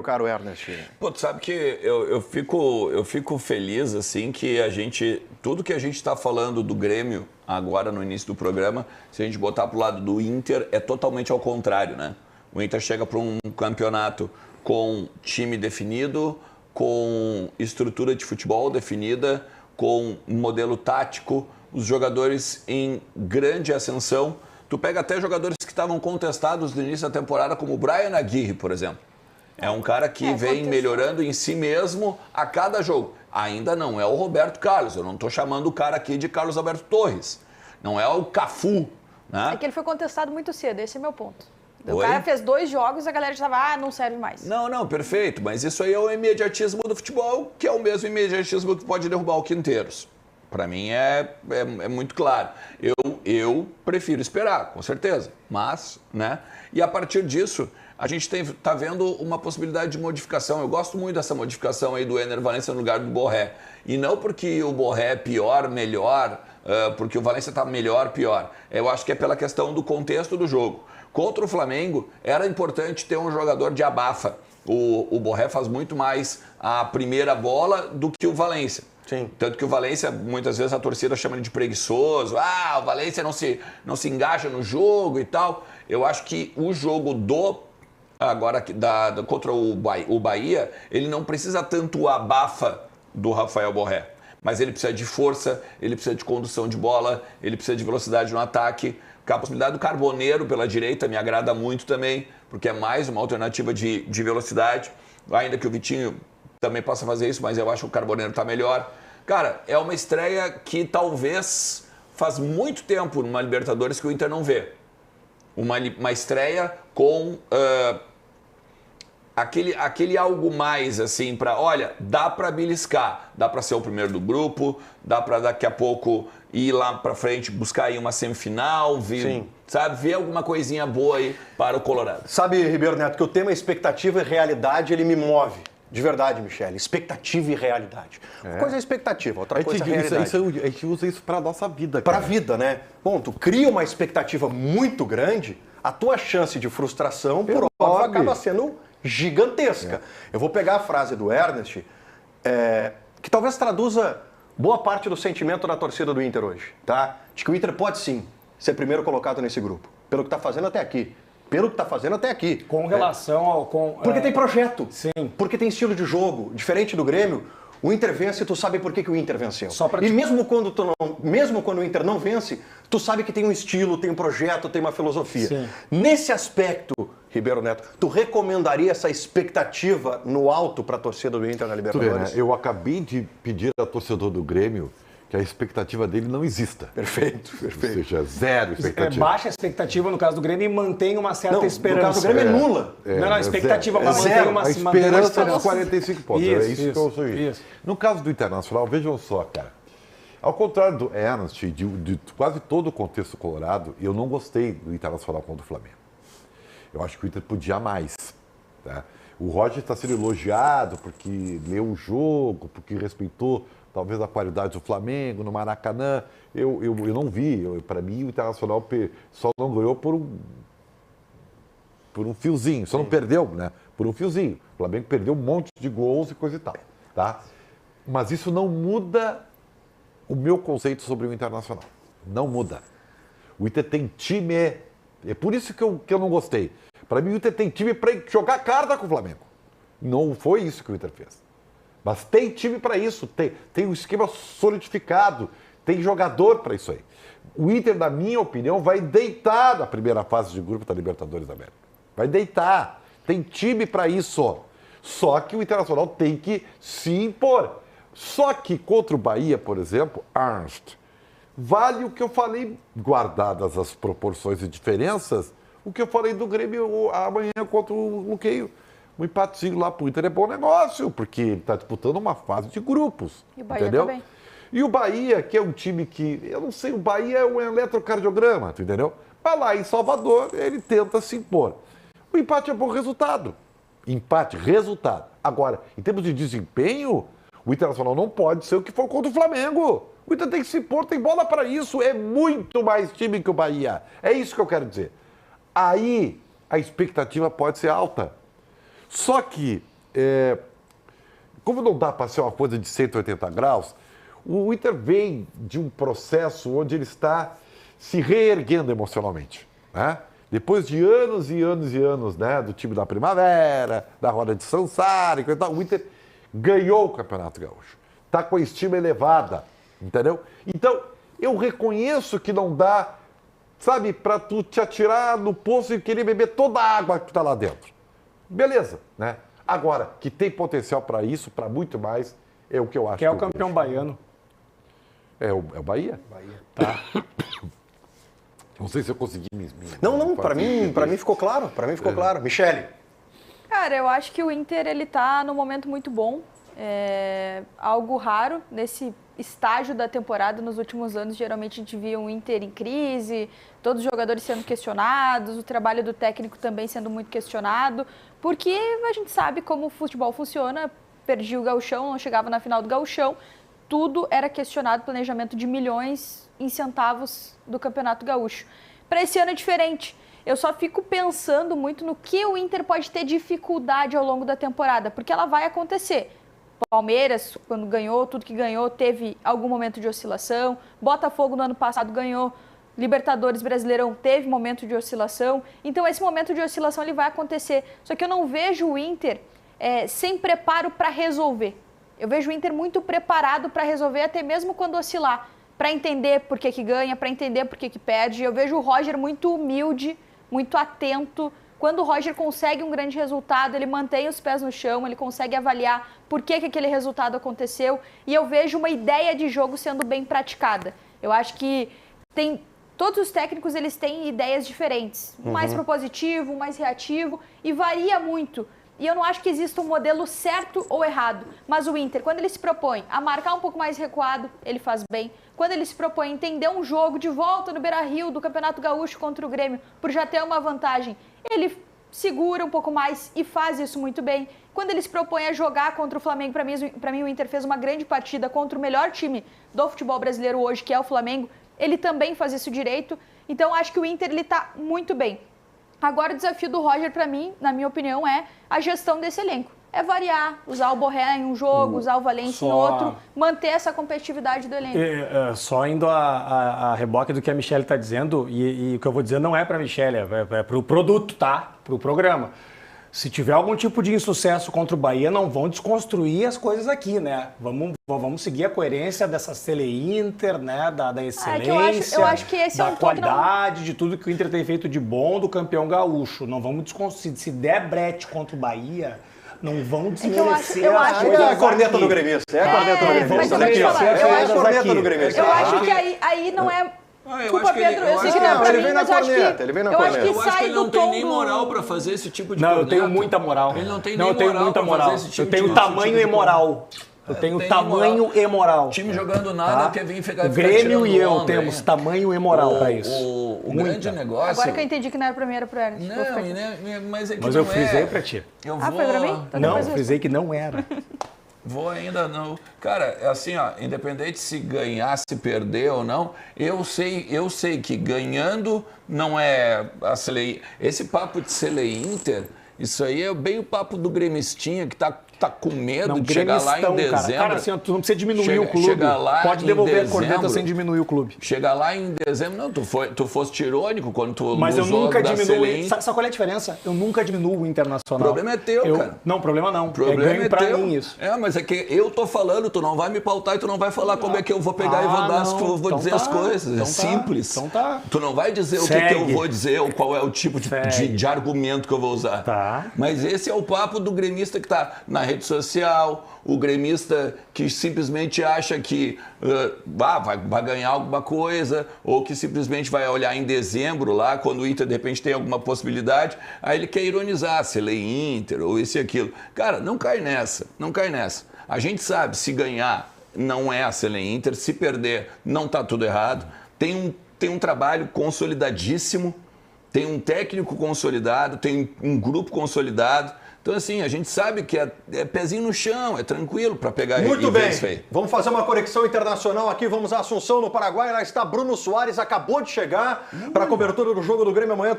caro Ernest? Pô, tu sabe que eu fico feliz, assim, que tudo que a gente está falando do Grêmio agora no início do programa, se a gente botar pro lado do Inter, é totalmente ao contrário, né? O Inter chega para um campeonato com time definido, com estrutura de futebol definida, com modelo tático, os jogadores em grande ascensão. Tu pega até jogadores que estavam contestados no início da temporada, como o Brian Aguirre, por exemplo. É um cara que vem melhorando em si mesmo a cada jogo. Ainda não é o Roberto Carlos. Eu não estou chamando o cara aqui de Carlos Alberto Torres. Não é o Cafu. Né? É que ele foi contestado muito cedo, esse é meu ponto. O Oi? cara fez 2 jogos e a galera já estava, não serve mais. Não, perfeito. Mas isso aí é o imediatismo do futebol, que é o mesmo imediatismo que pode derrubar o Quinteiros. Para mim é muito claro. Eu prefiro esperar, com certeza. Mas, né? E a partir disso, a gente está vendo uma possibilidade de modificação. Eu gosto muito dessa modificação aí do Ener Valencia no lugar do Borré. E não porque o Borré é pior, melhor, porque o Valencia está melhor, pior. Eu acho que é pela questão do contexto do jogo. Contra o Flamengo, era importante ter um jogador de abafa. O Borré faz muito mais a primeira bola do que o Valencia. Sim. Tanto que o Valencia, muitas vezes a torcida chama ele de preguiçoso. O Valencia não se engaja no jogo e tal. Eu acho que o jogo contra o Bahia, ele não precisa tanto abafa do Rafael Borré. Mas ele precisa de força, ele precisa de condução de bola, ele precisa de velocidade no ataque. A possibilidade do Carboneiro pela direita me agrada muito também, porque é mais uma alternativa de velocidade. Ainda que o Vitinho também possa fazer isso, mas eu acho que o Carboneiro está melhor. Cara, é uma estreia que talvez faz muito tempo numa Libertadores que o Inter não vê. Uma estreia com aquele algo mais, assim, olha, dá para beliscar, dá para ser o primeiro do grupo, dá para daqui a pouco ir lá para frente, buscar aí uma semifinal, ver alguma coisinha boa aí para o Colorado. Sabe, Ribeiro Neto, que o tema expectativa e realidade, ele me move. De verdade, Michele. Expectativa e realidade. Uma coisa é expectativa, outra coisa é realidade. A gente usa isso para a nossa vida. Para a vida, né? Bom, tu cria uma expectativa muito grande, a tua chance de frustração, por óbvio, acaba sendo gigantesca. Eu vou pegar a frase do Ernest, que talvez traduza boa parte do sentimento da torcida do Inter hoje, tá? De que o Inter pode sim ser primeiro colocado nesse grupo, pelo que está fazendo até aqui. Com relação ao... Porque tem projeto. Sim. Porque tem estilo de jogo. Diferente do Grêmio, o Inter vence e tu sabe por que o Inter venceu. E mesmo quando o Inter não vence, tu sabe que tem um estilo, tem um projeto, tem uma filosofia. Sim. Nesse aspecto, Ribeiro Neto, tu recomendaria essa expectativa no alto para a torcida do Inter na Libertadores? Eu acabei de pedir ao torcedor do Grêmio que a expectativa dele não exista. Perfeito. Ou seja, zero expectativa. Baixa a expectativa no caso do Grêmio e mantém uma certa esperança. No caso do Grêmio é nula. A expectativa para manter uma A esperança dos 45 pontos. Isso, é isso que eu sou. No caso do Internacional, vejam só, cara. Ao contrário do Ernst, de quase todo o contexto colorado, eu não gostei do Internacional contra o Flamengo. Eu acho que o Inter podia mais. Tá? O Roger está sendo elogiado porque leu o jogo, porque respeitou talvez a qualidade do Flamengo no Maracanã. Eu não vi. Para mim, o Internacional só não ganhou por um fiozinho. Só não perdeu, né? Por um fiozinho. O Flamengo perdeu um monte de gols e coisa e tal. Tá? Mas isso não muda o meu conceito sobre o Internacional. Não muda. O Inter tem time. É por isso que eu não gostei. Para mim, o Inter tem time para jogar carta com o Flamengo. Não foi isso que o Inter fez. Mas tem time para isso, tem um esquema solidificado, tem jogador para isso aí. O Inter, na minha opinião, vai deitar na primeira fase de grupo da Libertadores da América. Vai deitar. Tem time para isso. Só que o Internacional tem que se impor. Só que contra o Bahia, por exemplo, Ernst, vale o que eu falei, guardadas as proporções e diferenças, o que eu falei do Grêmio amanhã contra o Luqueio. Um empatezinho lá pro Inter é bom negócio, porque ele está disputando uma fase de grupos. E o Bahia entendeu? também. E o Bahia, que é um time que, eu não sei, o Bahia é um eletrocardiograma, tu entendeu? Vai lá em Salvador, ele tenta se impor. O empate é bom resultado. Empate, resultado. Agora, em termos de desempenho, o Internacional não pode ser o que for contra o Flamengo. O Inter tem que se impor, tem bola para isso. É muito mais time que o Bahia. É isso que eu quero dizer. Aí, a expectativa pode ser alta. Só que como não dá para ser uma coisa de 180 graus, o Inter vem de um processo onde ele está se reerguendo emocionalmente, né? Depois de anos e anos e anos, né, do time da Primavera, da roda de Sansara e coisa e tal, o Inter ganhou o Campeonato Gaúcho. Está com a estima elevada, entendeu? Então, eu reconheço que não dá, sabe, para tu te atirar no poço e querer beber toda a água que está lá dentro. Beleza, né? Agora, que tem potencial para isso, para muito mais, é o que eu acho. Que é o campeão baiano. É o Bahia? Bahia. Tá. Não sei se eu consegui Não, para mim ficou claro. Para mim ficou claro. Michele. Cara, eu acho que o Inter, ele tá num momento muito bom. É algo raro nesse estágio da temporada. Nos últimos anos, geralmente a gente via um Inter em crise, todos os jogadores sendo questionados, o trabalho do técnico também sendo muito questionado, porque a gente sabe como o futebol funciona. Perdi o Gauchão, não chegava na final do Gauchão, tudo era questionado, planejamento de milhões em centavos do Campeonato Gaúcho. Para esse ano é diferente. Eu só fico pensando muito no que o Inter pode ter dificuldade ao longo da temporada, porque ela vai acontecer. Palmeiras, quando ganhou, tudo que ganhou, teve algum momento de oscilação. Botafogo, no ano passado, ganhou. Libertadores, Brasileirão, teve momento de oscilação. Então, esse momento de oscilação ele vai acontecer. Só que eu não vejo o Inter sem preparo para resolver. Eu vejo o Inter muito preparado para resolver, até mesmo quando oscilar. Para entender por que ganha, para entender por que perde. Eu vejo o Roger muito humilde, muito atento. Quando o Roger consegue um grande resultado, ele mantém os pés no chão, ele consegue avaliar por que aquele resultado aconteceu. E eu vejo uma ideia de jogo sendo bem praticada. Eu acho que todos os técnicos eles têm ideias diferentes. Um mais propositivo, um mais reativo, e varia muito. E eu não acho que exista um modelo certo ou errado. Mas o Inter, quando ele se propõe a marcar um pouco mais recuado, ele faz bem. Quando ele se propõe a entender um jogo de volta no Beira-Rio do Campeonato Gaúcho contra o Grêmio, por já ter uma vantagem, ele segura um pouco mais e faz isso muito bem. Quando ele se propõe a jogar contra o Flamengo, para mim o Inter fez uma grande partida contra o melhor time do futebol brasileiro hoje, que é o Flamengo. Ele também faz isso direito. Então, acho que o Inter está muito bem. Agora, o desafio do Roger, para mim, na minha opinião, é a gestão desse elenco. É variar, usar o Borré em um jogo, usar o Valencia em outro, manter essa competitividade do elenco. Só indo a reboque do que a Michele está dizendo, e o que eu vou dizer não é para a Michele, é para o produto, tá? Para o programa. Se tiver algum tipo de insucesso contra o Bahia, não vão desconstruir as coisas aqui, né? Vamos seguir a coerência dessa Inter, né? Da excelência, eu acho que esse da é um qualidade, de tudo que o Inter tem feito de bom do campeão gaúcho. Não vamos desconstruir. Se der brete contra o Bahia, não vão desmerecer eu acho É a corneta do gremista. É a corneta do gremista. Eu a corneta do gremista. Eu acho que aí não é... Desculpa, Pedro, eu sei que não é pra mim, mas eu acho que... Ele vem na corneta. Eu acho que ele não tem nem moral para fazer esse tipo de Não, eu tenho muita moral. Ele não tem nem moral para fazer esse tipo de... Eu tenho tamanho e moral. Eu tenho tamanho e moral. O time jogando nada quer vir ficar O Grêmio e eu temos tamanho e moral para isso. O grande negócio... Agora que eu entendi que não era pra mim, era pro Ernest. Mas é que Mas eu frisei pra ti. Foi pra mim? Então não, eu frisei que não era. Vou ainda não. Cara, é assim, ó, independente se ganhar, se perder ou não, eu sei que ganhando não é a Sele... Esse papo de Sele Inter, isso aí é bem o papo do gremistinha que tá com medo de chegar lá em dezembro. Cara, assim, tu não precisa diminuir o clube. Pode devolver a corneta sem diminuir o clube. Chegar lá em dezembro, não, tu foste irônico quando tu Mas eu nunca diminuo. Sabe qual é a diferença? Eu nunca diminuo o Internacional. O problema é teu, cara. Não, o problema não. Problema ganho pra mim isso. Mas é que eu tô falando, tu não vai me pautar e tu não vai falar como é que eu vou pegar e vou dizer as coisas. É simples. Então tá. Tu não vai dizer o que eu vou dizer ou qual é o tipo de argumento que eu vou usar. Tá. Mas esse é o papo do gremista que tá na rede social, o gremista que simplesmente acha que vai ganhar alguma coisa, ou que simplesmente vai olhar em dezembro lá, quando o Inter de repente tem alguma possibilidade, aí ele quer ironizar, se lê Inter ou isso e aquilo. Cara, não cai nessa. A gente sabe, se ganhar não é a Sele Inter, se perder não tá tudo errado, tem um trabalho consolidadíssimo, tem um técnico consolidado, tem um grupo consolidado. Então, assim, a gente sabe que é pezinho no chão, é tranquilo para pegar Muito bem. Vamos fazer uma conexão internacional aqui. Vamos a Assunção, no Paraguai. Lá está Bruno Soares, acabou de chegar para a cobertura do jogo do Grêmio amanhã.